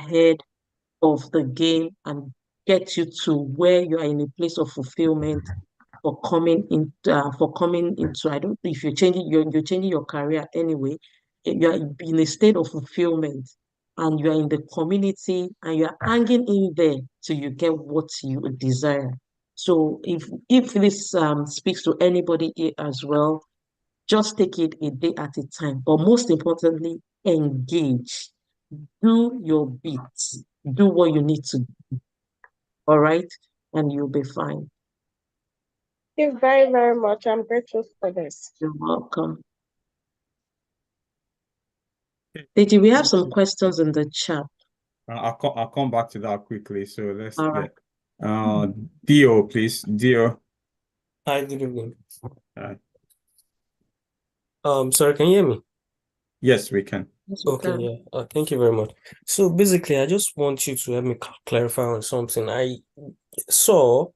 ahead of the game and get you to where you are in a place of fulfillment for coming into, I don't know if you're changing your career anyway. You're in a state of fulfillment and you are in the community and you are hanging in there till you get what you desire. So if this speaks to anybody here as well, just take it a day at a time. But most importantly, engage. Do your bits. Do what you need to do. All right? And you'll be fine. Thank you very, very much. I'm grateful for this. You're welcome. Did we have some questions in the chat? I'll come back to that quickly. So let's All right. get Dio, please. Dio. Hi, good evening. Hi. Sorry, can you hear me? Yes, we can. Yes, we Okay, can. yeah. Thank you very much. So basically, I just want you to help me clarify on something. I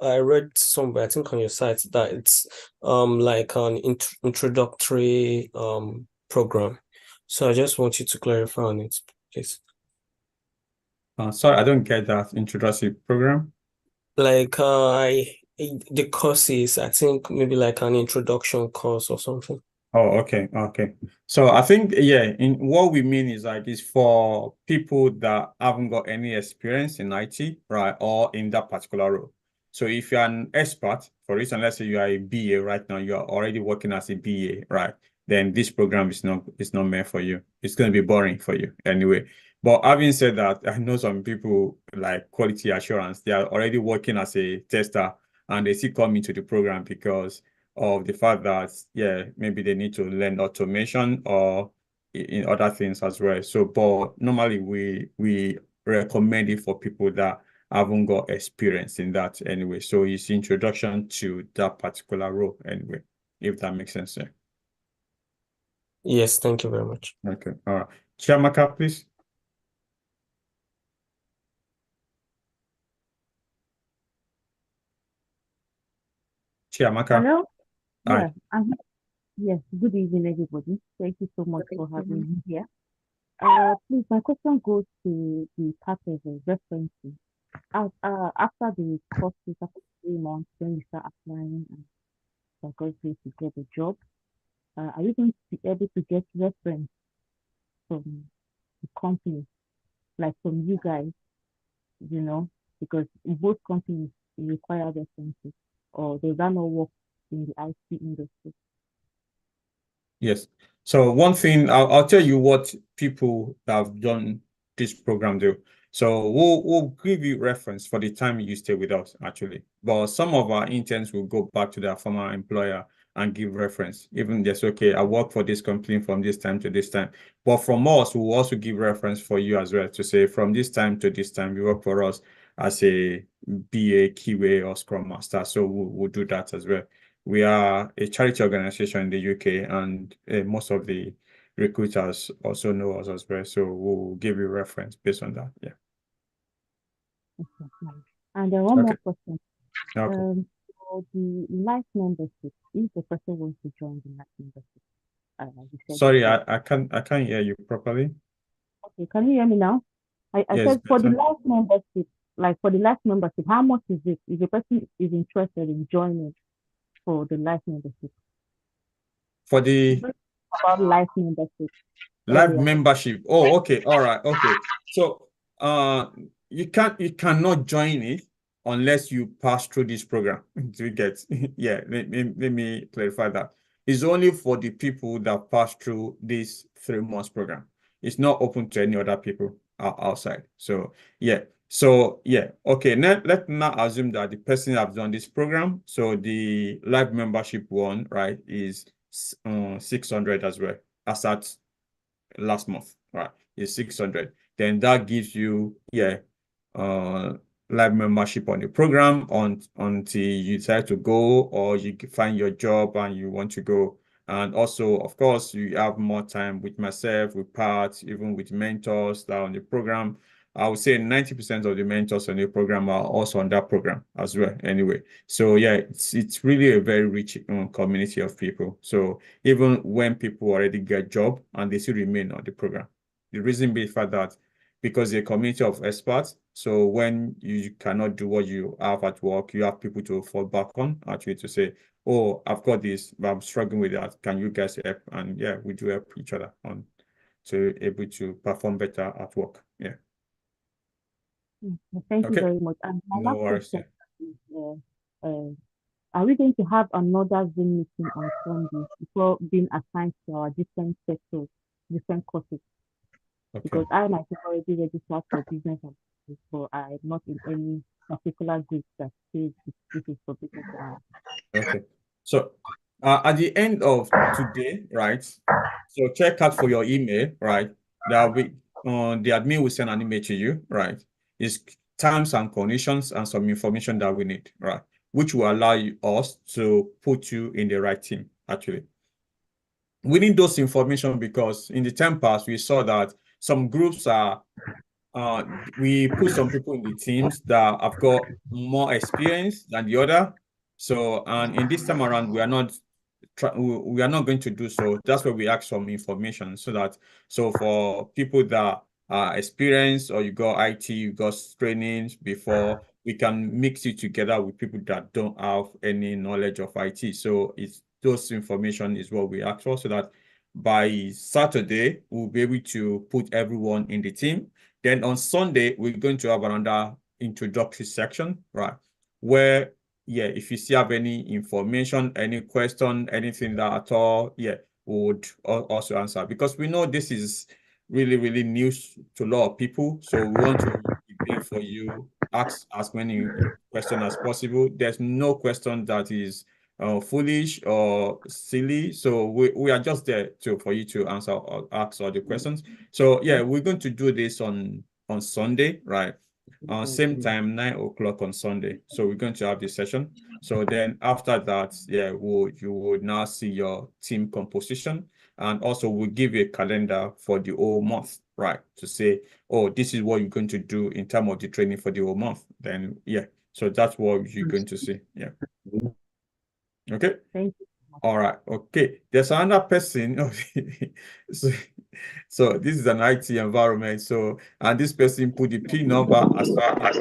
read somewhere, I think on your site, that it's like an introductory program. So I just want you to clarify on it, please. Sorry, I don't get that introductory program. Like the courses, I think maybe like an introduction course or something. Oh, okay. So I think, in what we mean is like it's for people that haven't got any experience in IT, right, or in that particular role. So if you're an expert, for instance, let's say you are a BA right now, you are already working as a BA, right? Then this program is not meant for you. It's going to be boring for you anyway. But having said that, I know some people like quality assurance, they are already working as a tester and they still come into the program because of the fact that, maybe they need to learn automation or in other things as well. So, but normally we recommend it for people that haven't got experience in that anyway. So it's introduction to that particular role anyway, if that makes sense. Yeah. Yes, thank you very much. Okay. All right. Chiamaka, please. Chiamaka. Hello? Hi. Yeah, yes, good evening, everybody. Thank you so much for having me here. Please, my question goes to the part of the referencing. After the courses, after 3 months, when you start applying and for God's sake to get a job, are you going to be able to get reference from the company, like from you guys, because in both companies you require references, or does that not work in the IT industry? Yes. So one thing, I'll tell you what people that have done this program do. So we'll give you reference for the time you stay with us, actually. But some of our interns will go back to their former employer and give reference. Even just, okay, I work for this company from this time to this time. But from us, we'll also give reference for you as well to say from this time to this time, you work for us as a BA, QA, or Scrum Master. So we'll do that as well. We are a charity organization in the UK, and most of the recruiters also know us as well. So we'll give you reference based on that. Yeah. Okay, nice. And one more question. Okay. For the life membership, if the person wants to join the life membership, sorry, I can't hear you properly. Okay, can you hear me now? I Yes, said for the better. life membership, how much is it if the person is interested in joining for the life membership? For the About life membership. live earlier. membership. Oh, okay. All right. Okay. So you cannot join it unless you pass through this program. Do you get? Yeah, let me clarify that. It's only for the people that pass through this 3 months program. It's not open to any other people outside. So yeah. Okay. Now let's not assume that the person have done this program. So the live membership one, right, is 600 as well. As at last month, right, is 600. Then that gives you live membership on the program until you decide to go or you find your job and you want to go. And also, of course, you have more time with myself, with Pat, even with mentors that are on the program. I would say 90% of the mentors on the program are also on that program as well. Anyway, so yeah, it's really a very rich community of people. So even when people already get job and they still remain on the program, the reason being for that because they're a community of experts. So when you cannot do what you have at work, you have people to fall back on, actually, to say, oh, I've got this, but I'm struggling with that. Can you guys help? And yeah, we do help each other on to able to perform better at work. Yeah. Thank you Okay. very much. And my No last worries. question is, are we going to have another Zoom meeting on Sunday before being assigned to our different sectors, different courses? Okay. Because I myself already registered for business and business, but I'm not in any particular group that says this is for business and Okay. So at the end of today, right? So check out for your email, right? That we the admin will send an email to you, right? It's terms and conditions and some information that we need, right? Which will allow us to put you in the right team, actually. We need those information because in the time past, we saw that some groups are we put some people in the teams that have got more experience than the other. So, and in this time around, we are not going to do so. That's why we ask some information so for people that are experienced or you got IT, you got trainings before, we can mix it together with people that don't have any knowledge of IT. So it's those information is what we ask for, so that by Saturday we'll be able to put everyone in the team. Then on Sunday we're going to have another introductory section, right? Where yeah, if you still have any information, any question, anything that at all, yeah, we would also answer, because we know this is really, really news to a lot of people. So we want to be there for you, ask as many questions as possible. There's no question that is foolish or silly. So we are just there for you to answer or ask all the questions. So yeah, we're going to do this on Sunday, right? Same time, 9 o'clock on Sunday. So we're going to have this session. So then after that, yeah, you would now see your team composition. And also we'll give you a calendar for the whole month, right? To say, oh, this is what you're going to do in terms of the training for the whole month. Then yeah, so that's what you're going to see. Yeah. Okay. thank you. All right. Okay. There's another person. so, so this is an IT environment. So, and this person put the P number as well, right?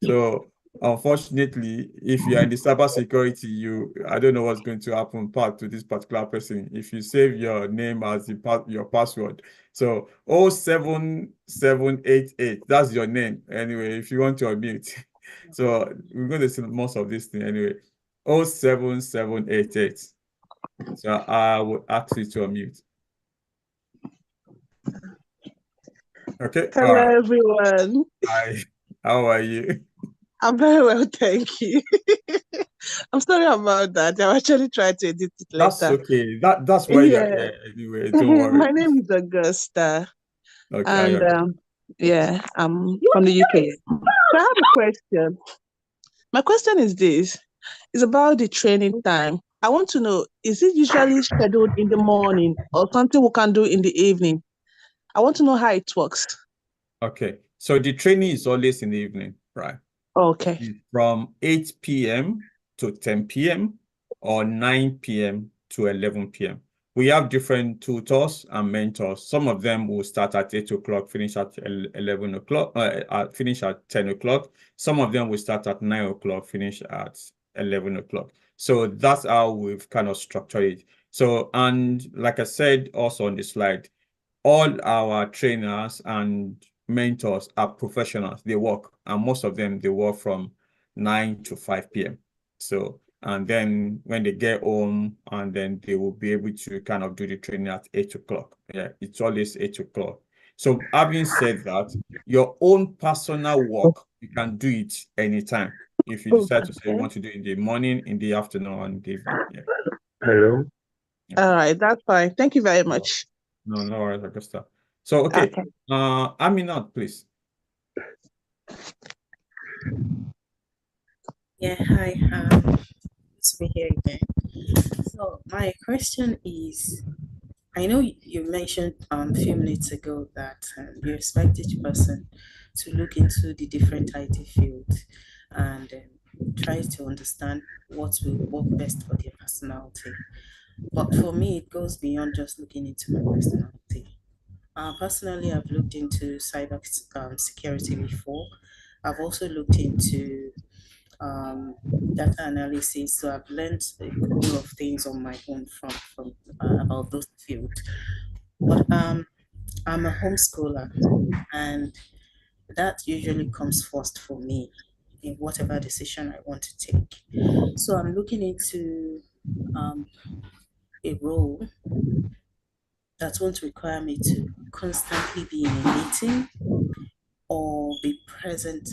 So, unfortunately, if you are in the cybersecurity, I don't know what's going to happen part to this particular person. If you save your name as your password, so 07788, that's your name. Anyway, if you want to unmute. So we're going to see most of this thing anyway. 07788. So I will ask you to unmute. Okay. Hello, All right. everyone. Hi. How are you? I'm very well, thank you. I'm sorry about that. I'll actually try to edit it That's later. okay. That's why you're Yeah. here anyway. Don't worry. My name is Augusta, Okay. and yeah, I'm from the UK. So I have a question. My question is this: it's about the training time. I want to know, is it usually scheduled in the morning or something we can do in the evening? I want to know how it works. Okay. So the training is always in the evening, right? Okay. It's from 8 p.m. to 10 p.m. or 9 p.m. to 11 p.m. We have different tutors and mentors. Some of them will start at 8 o'clock, finish at 11 o'clock, finish at 10 o'clock. Some of them will start at 9 o'clock, finish at 11 o'clock. So that's how we've kind of structured it. So, and like I said also on the slide, all our trainers and mentors are professionals. They work, and most of them, they work from 9 to 5 p.m. So, and then when they get home, and then they will be able to kind of do the training at 8 o'clock. Yeah, it's always 8 o'clock. So having said that, your own personal work, you can do it anytime. If you decide to say you want to do it in the morning, in the afternoon, and the evening. Yeah. Hello. All right, that's fine. Thank you very much. No, no worries, Augusta. So, okay. Aminat, please. Yeah, hi. Good to be here again. So my question is, I know you mentioned a few minutes ago that you expect each person to look into the different IT fields and try to understand what will work best for their personality. But for me, it goes beyond just looking into my personality. Personally, I've looked into cyber security before. I've also looked into data analysis, so I've learned a couple of things on my own from about those fields. But I'm a homeschooler, and that usually comes first for me in whatever decision I want to take. So I'm looking into um, a role that won't require me to constantly be in a meeting or be present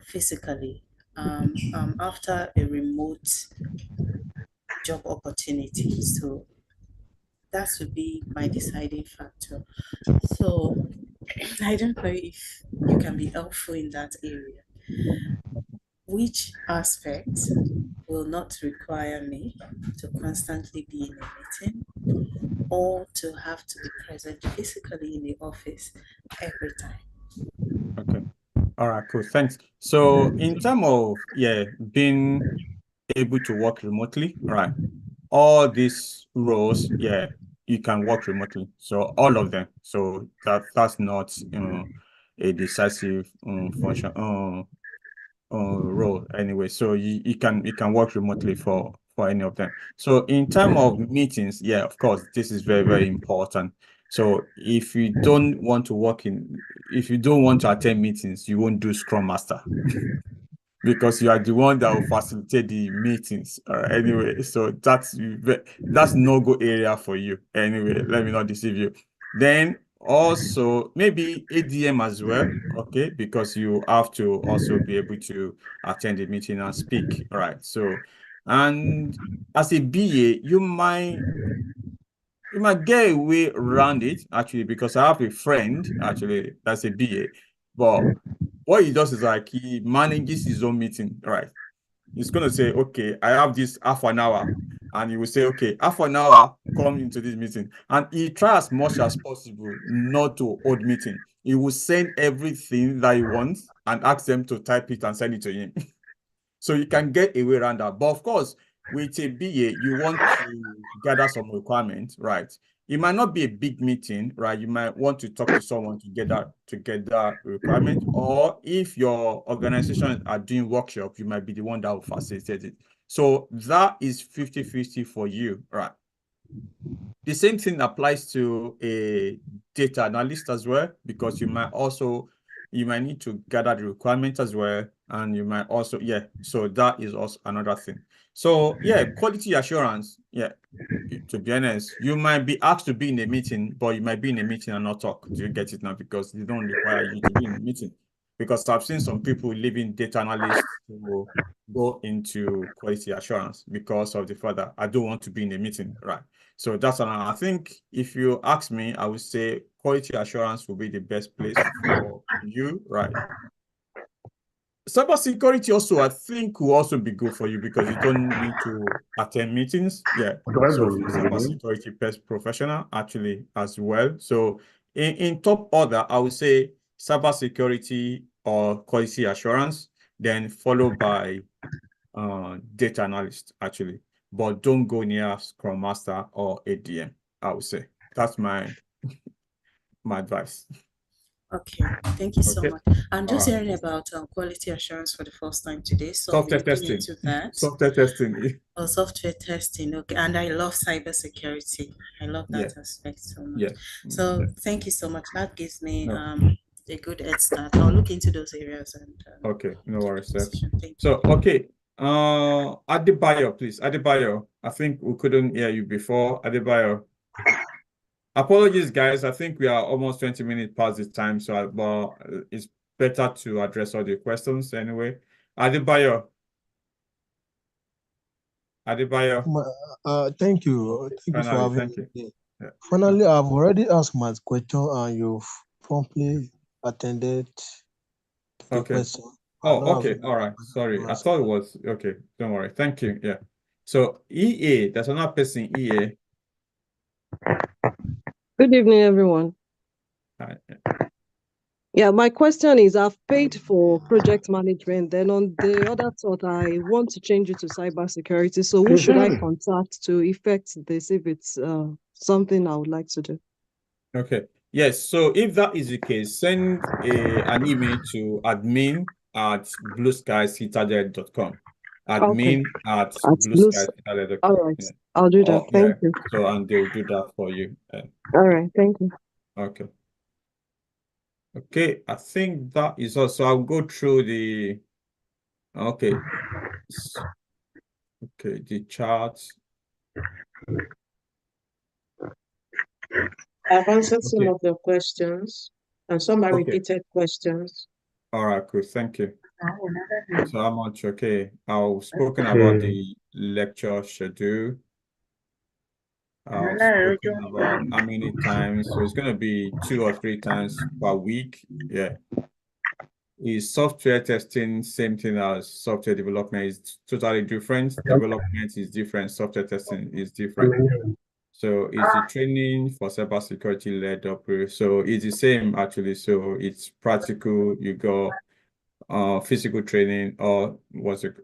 physically. After a remote job opportunity. So that would be my deciding factor. So I don't know if you can be helpful in that area. Which aspect will not require me to constantly be in a meeting or to have to be present physically in the office every time? Okay. All right, cool. Thanks. So in terms of being able to work remotely, right? All these roles, you can work remotely. So all of them. So that's not a decisive function role anyway. So you can work remotely for any of them. So in terms of meetings, of course, this is very, very important. So if you don't want to attend meetings, you won't do Scrum Master because you are the one that will facilitate the meetings. Anyway, so that's no-go area for you. Anyway, let me not deceive you. Then also maybe ADM as well, okay, because you have to also be able to attend the meeting and speak. All right. So, and as a BA, you might get a way around it actually, because I have a friend actually that's a BA, but what he does is like he manages his own meeting, right? He's going to say, okay, I have this half an hour. And he will say, okay, half an hour, come into this meeting. And he try as much as possible not to hold meeting. He will send everything that he wants and ask them to type it and send it to him. So you can get a way around that. But of course, with a BA, you want to gather some requirements, right? It might not be a big meeting, right? You might want to talk to someone to get that requirement. Or if your organization are doing workshop, you might be the one that will facilitate it. So that is 50-50 for you, right? The same thing applies to a data analyst as well, because you might need to gather the requirements as well. And you might also, so that is also another thing. So quality assurance, to be honest, you might be asked to be in a meeting, but you might be in a meeting and not talk. Do you get it now? Because they don't require you to be in a meeting. Because I've seen some people leaving data analysts to go into quality assurance because of the fact that I don't want to be in a meeting, right? So that's I think if you ask me, I would say quality assurance will be the best place for you, right? Cybersecurity also, I think, will also be good for you because you don't need to attend meetings. So for cybersecurity professional, actually, as well. So in top order, I would say cybersecurity or quality assurance, then followed by data analyst, actually. But don't go near Scrum Master or ADM, I would say. That's my advice. Okay, thank you so Okay. much. I'm just hearing about quality assurance for the first time today, so I'll be Software looking testing. into that. Software testing. Oh, software testing. Okay, and I love cybersecurity. I love that aspect so much. So thank you so much. That gives me a good head start. I'll look into those areas and Okay, no worries, sir. thank you. So okay, Adebayo, please. Adebayo, I think we couldn't hear you before. Adebayo. Apologies, guys. I think we are almost 20 minutes past the time, so but it's better to address all the questions anyway. Adebayo. Adebayo. Thank you. Thank you for Finally, having thank you. me. Yeah. Finally, I've already asked my question and you've promptly attended the Okay. question. Oh, okay. All right. Sorry. I thought it was okay. Don't worry. Thank you. Yeah. So EA, there's another person, EA. Good evening, everyone. Hi. Yeah, my question is, I've paid for project management. Then on the other thought, I want to change it to cybersecurity. So who should I contact to effect this if it's something I would like to do? Okay. Yes, so if that is the case, send an email to admin@blueskycitadel.com. Okay. That's blue. All Admin@blueskycitadel.com. right. Yeah. I'll do that. Oh, yeah. Thank you. So, and they will do that for you. All Yeah. right. Thank you. Okay. Okay, I think that is also, I'll go through the, okay. Okay, the charts. I've answered some Okay. of the questions, and some are Okay. repeated questions. All right, cool. Thank you so much. Okay, I've spoken about the lecture schedule. I've spoken about how many times. So it's going to be 2 or 3 times per week. Yeah. Is software testing same thing as software development? Is totally different. Development is different. Software testing is different. So it's the training for cybersecurity led operation. So it's the same actually. So it's practical. You go physical training, or was it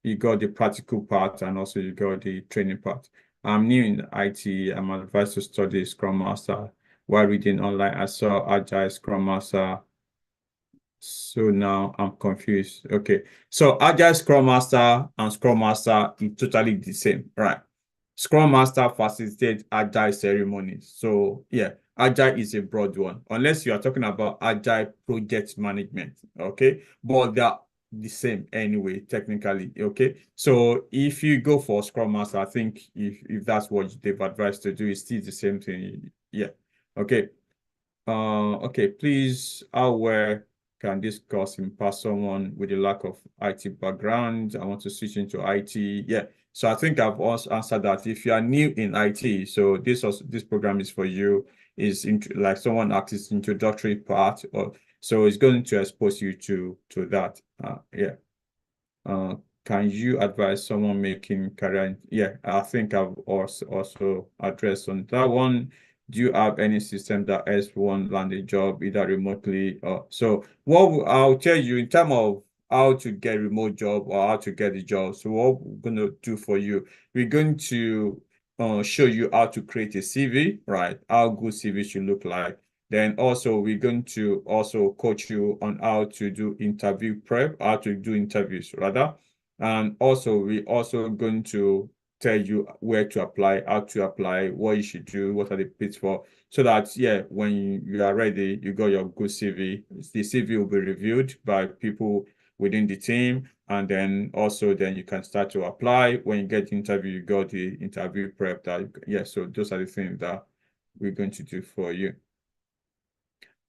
you got the practical part and also you got the training part. I'm new in IT. I'm advised to study Scrum Master. While reading online, I saw Agile Scrum Master. So now I'm confused. Okay. So Agile Scrum Master and Scrum Master is totally the same, right? Scrum Master facilitates Agile ceremonies. So yeah, Agile is a broad one, unless you are talking about Agile project management, okay? But they're the same anyway, technically, okay? So if you go for Scrum Master, I think if that's what they've advised to do, it's still the same thing. Yeah, okay. Okay, please, where can this course impact someone with a lack of IT background? I want to switch into IT. Yeah, so I think I've also answered that. If you are new in IT, so this program is for you. Is like someone asked, this introductory part, or so it's going to expose you to that. Yeah. Can you advise someone making career? Yeah, I think I've also addressed on that one. Do you have any system that helps one land a job either remotely or so? What I'll tell you in terms of how to get remote job or how to get the job. So what we're gonna do for you, we're going to show you how to create a CV, right? How good CV should look like. Then also we're going to also coach you on how to do interview prep, how to do interviews rather. And also we're also going to tell you where to apply, how to apply, what you should do, what are the pitfalls, so that yeah, when you are ready, you got your good CV. The CV will be reviewed by people within the team, and then also then you can start to apply. When you get the interview, you got the interview prep that yeah, so those are the things that we're going to do for you.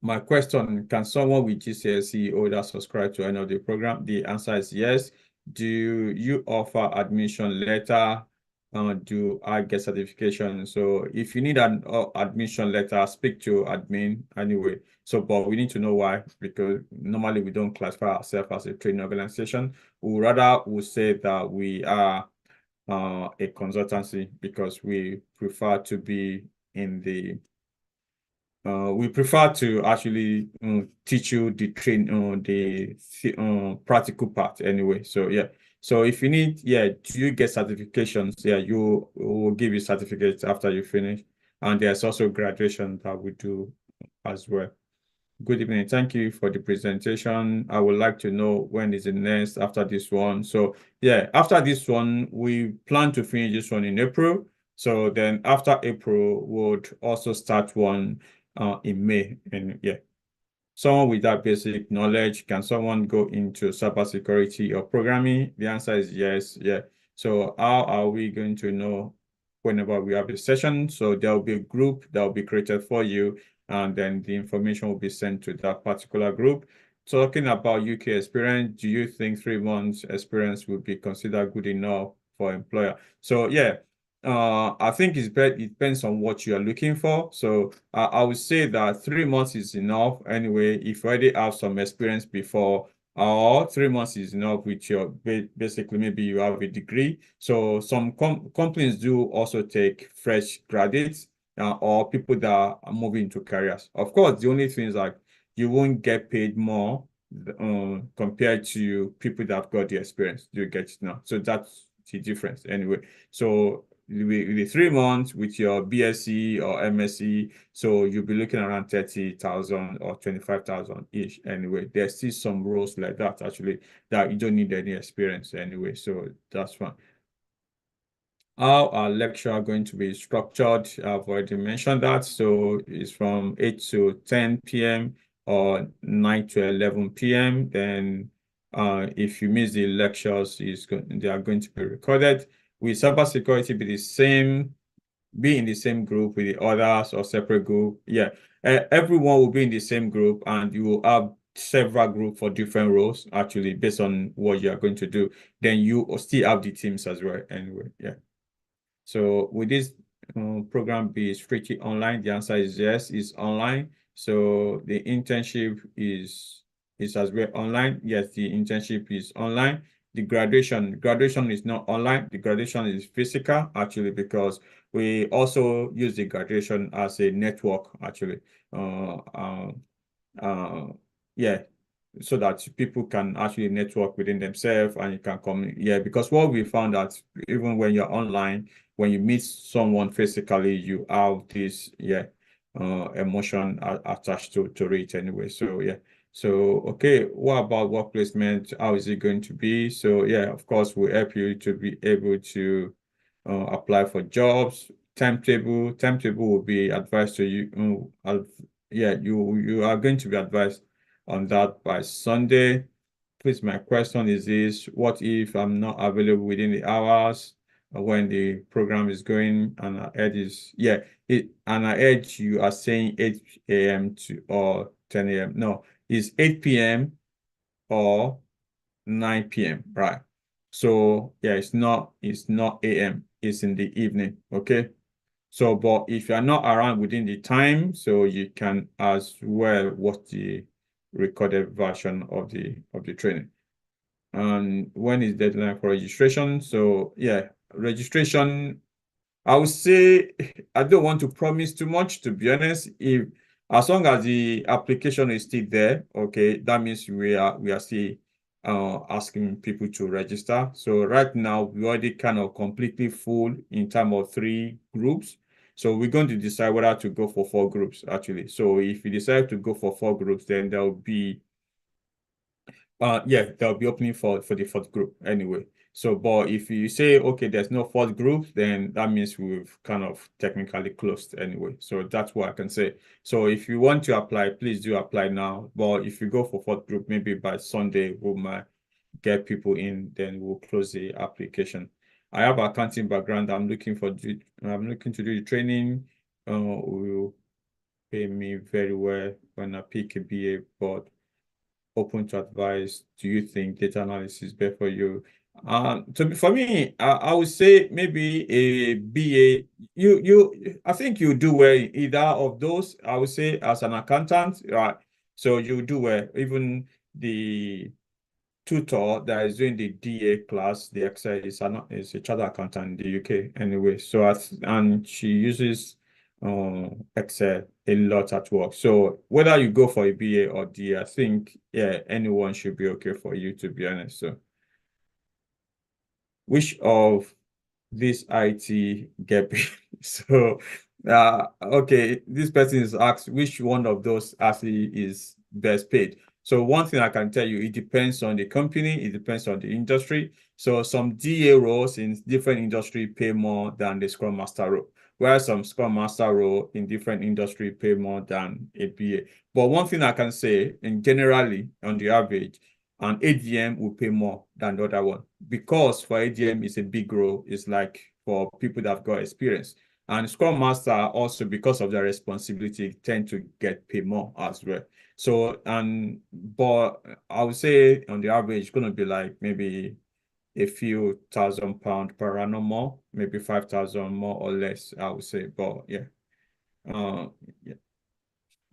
My question, can someone with GCSE older subscribe to any of the program? The answer is yes. Do you offer admission letter? Do I get certification? So if you need an admission letter, speak to admin anyway. So, but we need to know why, because normally we don't classify ourselves as a training organization. We rather would say that we are a consultancy because we prefer to be in the we prefer to actually teach you the practical part anyway. So yeah. So if you need, yeah, do you get certifications? Yeah, you will give you certificates after you finish. And there's also graduation that we do as well. Good evening. Thank you for the presentation. I would like to know when is the next after this one. So yeah, after this one, we plan to finish this one in April. So then after April, we'll also start one in May. And yeah, someone with that basic knowledge, can someone go into cybersecurity or programming? The answer is yes. Yeah. So how are we going to know whenever we have a session? So there will be a group that will be created for you, and then the information will be sent to that particular group. Talking about UK experience, do you think 3 months experience would be considered good enough for employer? So yeah, I think it depends on what you are looking for. So I would say that 3 months is enough anyway. If you already have some experience before, or 3 months is enough with your basically maybe you have a degree. So some companies do also take fresh graduates or people that are moving into careers. Of course, the only thing is like you won't get paid more compared to people that have got the experience. You get it now. So that's the difference anyway. So with the 3 months with your BSc or MSc, so you'll be looking around 30,000 or 25,000 each. Anyway, there's still some roles like that actually that you don't need any experience anyway, so that's fine. How our lecture are going to be structured, I've already mentioned that. So it's from 8 to 10 p.m. or 9 to 11 p.m. Then if you miss the lectures, they are going to be recorded. With cybersecurity, be in the same group with the others or separate group. Yeah, everyone will be in the same group, and you will have several groups for different roles actually based on what you are going to do. Then you will still have the teams as well anyway. Yeah. So with this program be strictly online? The answer is yes, it's online. So the internship is as well online. Yes, the internship is online. The graduation is not online. The graduation is physical actually, because we also use the graduation as a network actually. Yeah, so that people can actually network within themselves and you can come. Yeah, because what we found that even when you're online, when you meet someone physically, you have this emotion attached to it anyway. So yeah. So okay, what about work placement? How is it going to be? So yeah, of course, we'll help you to be able to apply for jobs. Timetable will be advised to you. Yeah, you are going to be advised on that by Sunday. Please, my question is this: what if I'm not available within the hours when the program is going? And I heard and I heard you are saying 8 a.m. to or 10 a.m. No, it's 8 p.m. or 9 p.m. Right? So yeah, it's not a.m. It's in the evening. Okay. So, but if you are not around within the time, so you can as well watch the recorded version of the training. And when is deadline for registration? So yeah, registration, I would say I don't want to promise too much, to be honest. If as long as the application is still there, okay, that means we are still asking people to register. So right now we already kind of completely full in terms of 3 groups. So we're going to decide whether to go for 4 groups actually. So if you decide to go for 4 groups, then there will be they'll be opening for the 4th group anyway. So, but if you say, okay, there's no 4th group, then that means we've kind of technically closed anyway. So that's what I can say. So if you want to apply, please do apply now. But if you go for 4th group, maybe by Sunday, we might get people in, then we'll close the application. I have accounting background. I'm looking to do the training. Will pay me very well when I pick a BA, but open to advice. Do you think data analysis is better for you? For me, I would say maybe a BA. I think you do well in either of those. I would say as an accountant, right? So you do well. Even the tutor that is doing the DA class, the Excel is a chartered accountant in the UK anyway. So and she uses Excel a lot at work. So whether you go for a BA or DA, I think anyone should be okay for you, to be honest. So which of this IT get paid? So okay, this person is asked which one of those actually is best paid. So one thing I can tell you, it depends on the company, it depends on the industry. So some DA roles in different industry pay more than the Scrum Master role, whereas some Scrum Master role in different industry pay more than a BA. But one thing I can say, and generally on the average, an ADM will pay more than the other one, because for ADM is a big role. It's like for people that have got experience. And Scrum Master also, because of their responsibility, tend to get paid more as well. So, but I would say on the average, it's going to be like maybe a few £1,000 per annum more, maybe 5,000 more or less, I would say. But yeah, yeah.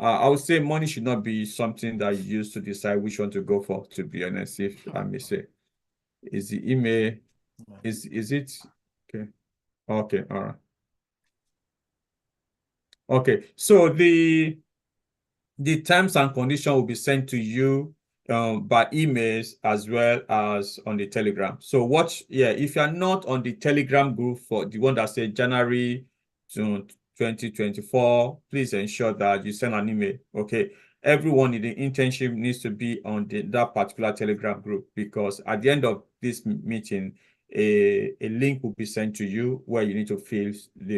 I would say money should not be something that you use to decide which one to go for, to be honest, if I may say. Is the email, is it? Okay. Okay, all right. Okay, so the terms and conditions will be sent to you by emails as well as on the Telegram. So if you're not on the Telegram group for the one that says January to 2024, please ensure that you send an email. Okay. Everyone in the internship needs to be on that particular Telegram group, because at the end of this meeting, a link will be sent to you where you need to fill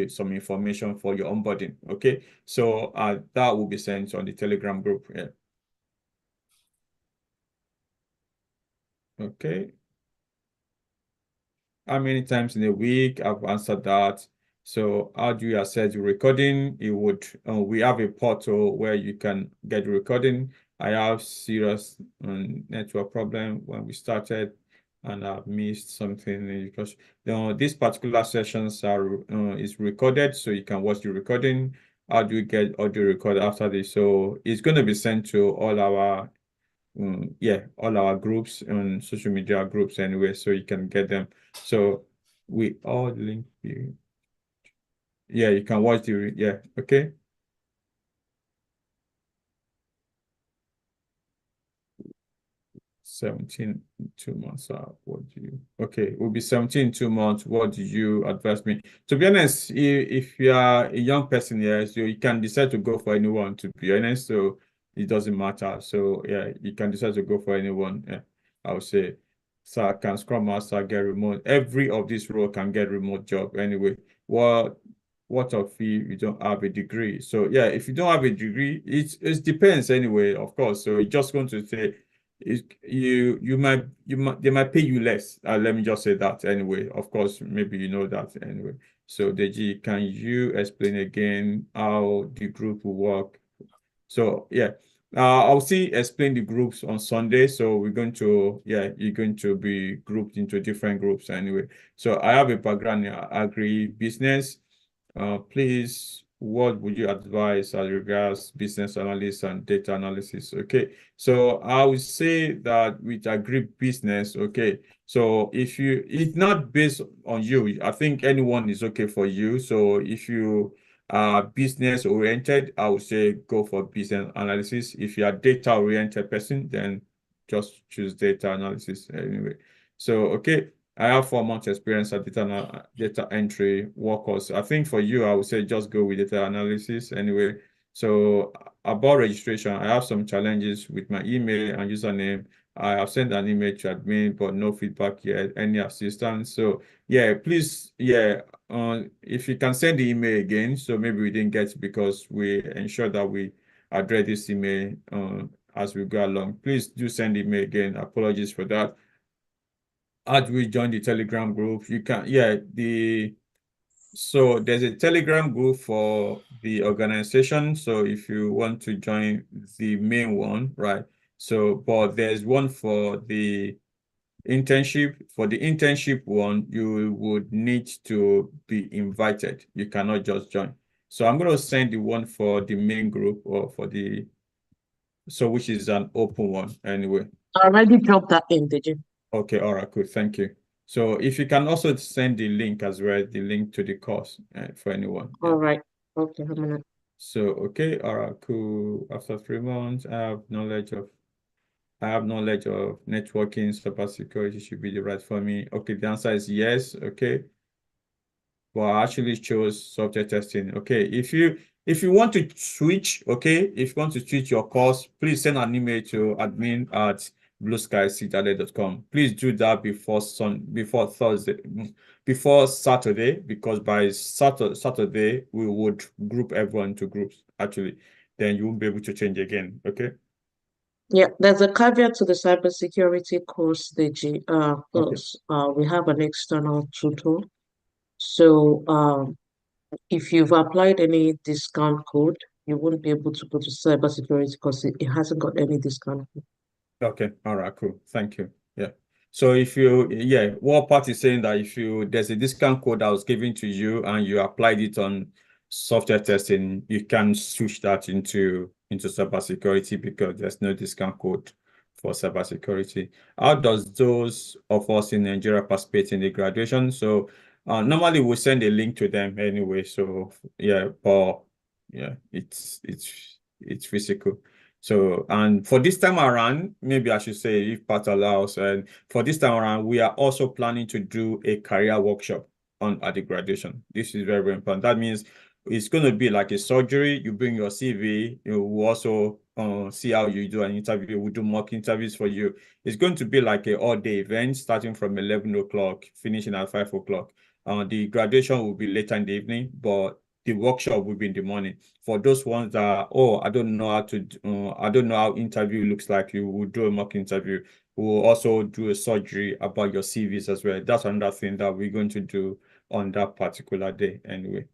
some information for your onboarding. Okay. So that will be sent on the Telegram group. Yeah. Okay. How many times in a week? I've answered that. So how do you assess the recording? We have a portal where you can get the recording. I have serious network problem when we started, and I've missed something because these particular sessions is recorded, so you can watch the recording. How do you get audio record after this? So it's going to be sent to all our all our groups and social media groups anyway, so you can get them. So we all link you. Yeah, you can watch okay. 17 2 months. Okay, will be 17 2 months. What do you advise me? To be honest, if you are a young person here, so you can decide to go for anyone, to be honest. So it doesn't matter. So yeah, you can decide to go for anyone. Yeah, I would say. So I can Scrum Master get remote. Every of this role can get remote job anyway. What of you don't have a degree? So yeah, if you don't have a degree, it depends anyway, of course. So you're just going to say they might pay you less. Let me just say that anyway. Of course, maybe you know that anyway. So Deji, can you explain again how the group will work? So yeah, I'll explain the groups on Sunday. So you're going to be grouped into different groups anyway. So I have a background in agri-business. Please, what would you advise as regards business analysis and data analysis? Okay, so I would say that with agribusiness, okay, so it's not based on you. I think anyone is okay for you. So if you are business oriented, I would say go for business analysis. If you are data oriented person, then just choose data analysis anyway. So okay. I have 4 months experience at data entry workers. I think for you, I would say just go with data analysis anyway. So about registration, I have some challenges with my email and username. I have sent an email to admin, but no feedback yet, any assistance. So yeah, please, if you can send the email again, so maybe we didn't get it because we ensure that we address this email as we go along. Please do send the email again. Apologies for that. How do we join the Telegram group? You can, so there's a Telegram group for the organization. So if you want to join the main one, right? So, but there's one for the internship. For the internship one, you would need to be invited. You cannot just join. So I'm going to send the one for the main group or which is an open one anyway. I already dropped that in, did you? Okay, all right, cool. Thank you. So if you can also send the link as well, the link to the course for anyone. All right. Okay, I'm gonna. So, okay, all right, cool. After 3 months, I have knowledge of networking, cybersecurity should be the right for me. Okay, the answer is yes. Okay. Well, I actually chose software testing. Okay, if you want to switch, okay, if you want to switch your course, please send an email to admin@blueskycitadel.com. Please do that before Saturday, because by Saturday we would group everyone into groups. Actually, then you won't be able to change again. Okay. Yeah, there's a caveat to the cybersecurity course, Deji. Okay. We have an external tutor. So if you've applied any discount code, you won't be able to go to cybersecurity because it hasn't got any discount code. Okay. All right. Cool. Thank you. Yeah. So what part is saying that if there's a discount code that was given to you and you applied it on software testing, you can switch that into cybersecurity because there's no discount code for cybersecurity. How does those of us in Nigeria participate in the graduation? So normally we send a link to them anyway. So yeah, but yeah, it's physical. So, and for this time around, maybe I should say, if Pat allows, and for this time around, we are also planning to do a career workshop at the graduation. This is very, very important. That means it's going to be like a surgery. You bring your CV. You will also see how you do an interview. We'll do mock interviews for you. It's going to be like an all-day event starting from 11 o'clock, finishing at 5 o'clock. The graduation will be later in the evening, but the workshop will be in the morning. For those ones that, oh, I don't know I don't know how interview looks like, you will do a mock interview. We'll also do a surgery about your CVs as well. That's another thing that we're going to do on that particular day anyway.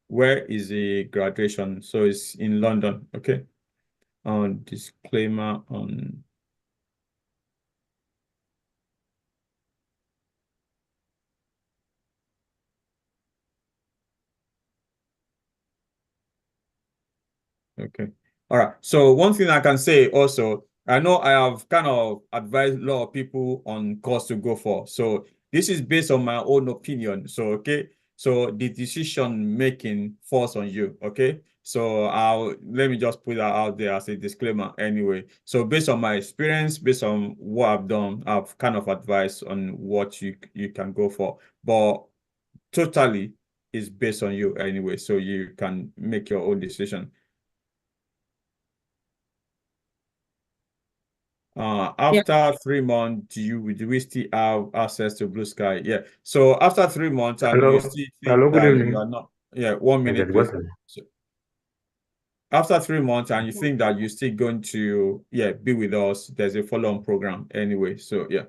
Where is the graduation? So it's in London, okay? Disclaimer on. Okay. All right. So one thing I can say also, I know I have kind of advised a lot of people on course to go for. So this is based on my own opinion. So, okay. So the decision making falls on you. Okay. So let me just put that out there as a disclaimer anyway. So based on my experience, based on what I've done, I've kind of advised on what you can go for. But totally is based on you anyway. So you can make your own decision. After 3 months, do we still have access to Blue Sky? Yeah. So after 3 months, and you still think Good that you evening. are not, yeah, 1 minute, please. So after 3 months, and you think that you're still going to, yeah, be with us, there's a follow-on program anyway. So yeah.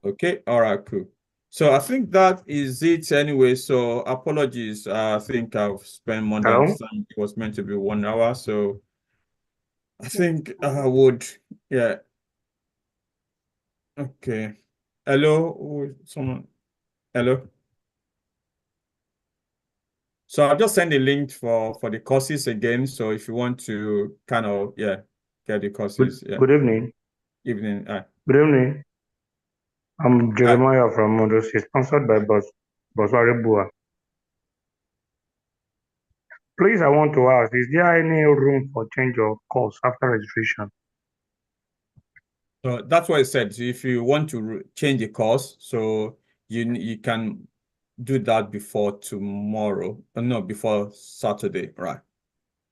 Okay. All right. Cool. So I think that is it anyway. So apologies. I think I've spent more than the time. It was meant to be 1 hour. So I think I would, yeah. Okay. Hello, someone. Hello. So I'll just send a link for the courses again. So if you want to kind of, yeah, get the courses. Yeah. Good evening. Evening. Good evening. I'm Jeremiah from Mondo, sponsored by Boswari Bua. Please, I want to ask, is there any room for change of course after registration? So that's what I said. So if you want to change the course, so you can do that before tomorrow. No, before Saturday, right?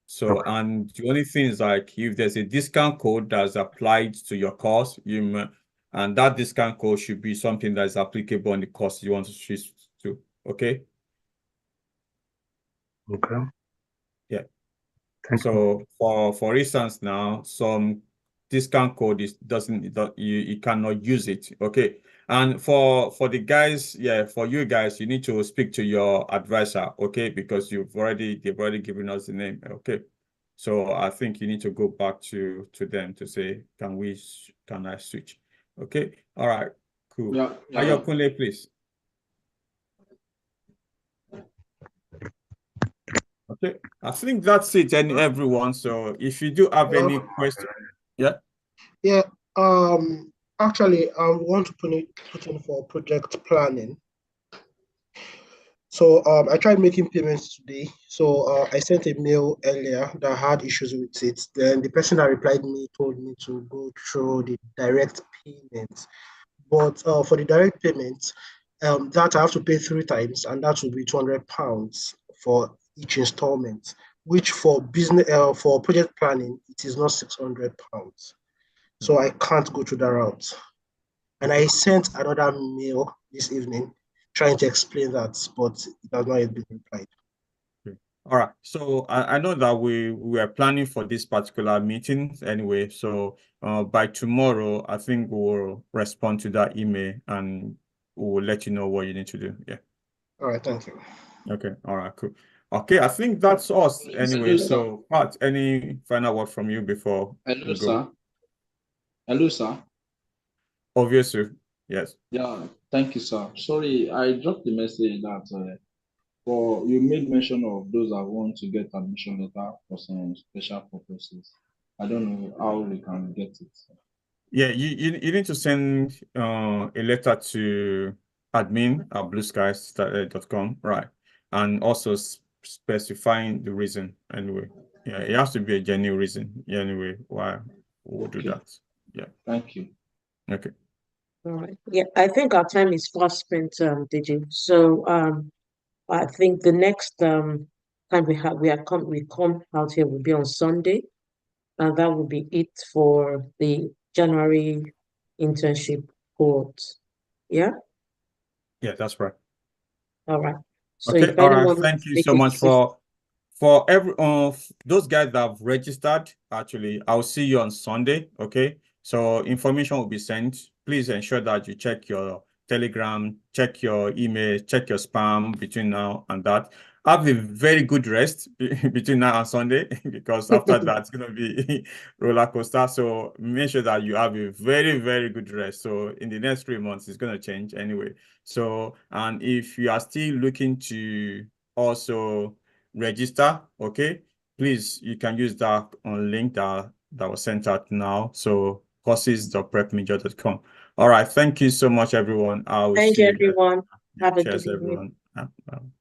So, Okay. and the only thing is like if there's a discount code that's applied to your course, and that discount code should be something that is applicable on the course you want to switch to. Okay. Okay. Yeah. Thank you. So for instance, now some discount code you cannot use it. Okay. And for the guys, yeah, for you guys, you need to speak to your advisor, okay, because they've already given us the name. Okay. So I think you need to go back to them to say, can I switch? Okay. All right. Cool. Yeah. Ayokunle, please. Okay. I think that's it, and everyone. So if you do have any questions, yeah. Yeah. Actually, I want to put in for project planning. So I tried making payments today. So I sent a mail earlier that had issues with it. Then the person that replied me told me to go through the direct payment. But for the direct payment, that I have to pay 3 times, and that will be £200 for each installment. Which for business for project planning, it is not £600. So I can't go through that route. And I sent another mail this evening trying to explain that, but it has not yet been replied. All right. So I know that we are planning for this particular meeting anyway. So by tomorrow, I think we'll respond to that email and we'll let you know what you need to do. Yeah. All right. Thank you. Okay. All right. Cool. Okay. I think that's us anyway. Hello, So Pat, any final word from you before Hello, we go? sir. Hello, sir. Obviously. Yes. Yeah, thank you, sir. Sorry, I dropped the message that for you made mention of those that want to get admission letter for some special purposes. I don't know how we can get it. Yeah, you need to send a letter to admin at bluesky.com, right? And also specifying the reason anyway. Yeah, it has to be a genuine reason anyway why we'll do that. Yeah. Thank you. Okay. All right. Yeah, I think our time is fast spent, Digi. So I think the next time we come out here will be on Sunday, and that will be it for the January internship cohort. Yeah? Yeah, that's right. All right. So Okay, if all right. anyone Thank wants to you make so a much decision, for every those guys that have registered. Actually, I'll see you on Sunday. Okay, so information will be sent. Please ensure that you check your Telegram, check your email, check your spam between now and that. Have a very good rest between now and Sunday because after that it's gonna be roller coaster. So make sure that you have a very, very good rest. So in the next 3 months, it's gonna change anyway. So, and if you are still looking to also register, okay, please, you can use that on link that was sent out now. So courses.prepmajor.com. All right. Thank you so much, everyone. I will thank see you, you guys. everyone. Yeah, Have a good cheers, evening. everyone.